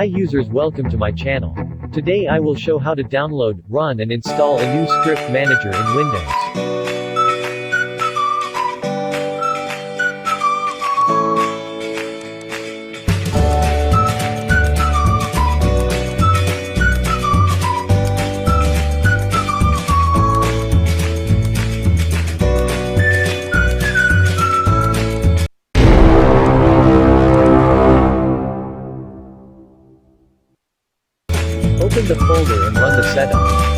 Hi users, welcome to my channel. Today I will show how to download, run and install a new script manager in Windows. Open the folder and run the setup.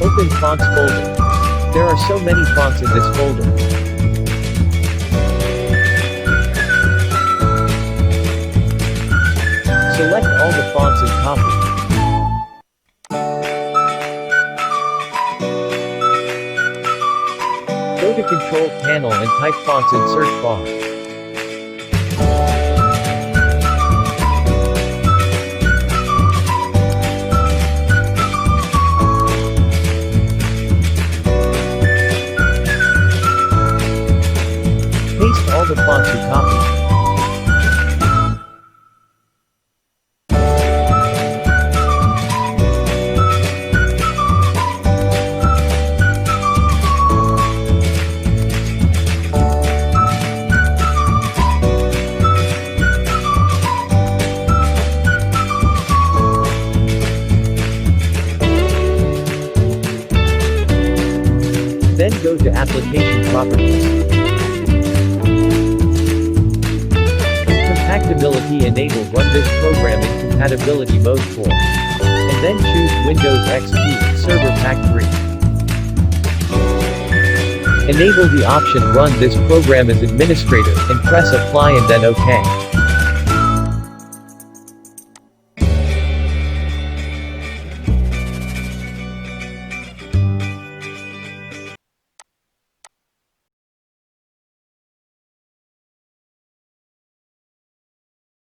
Open Fonts folder. There are so many fonts in this folder. Select all the fonts and copy. Go to Control Panel and type fonts in search bar. Paste all the fonts you copied. Then go to Application Properties. Compatibility Enable, run this program in compatibility mode 4. And then choose Windows XP, Server Pack 3. Enable the option Run this program as administrator, and press Apply and then OK.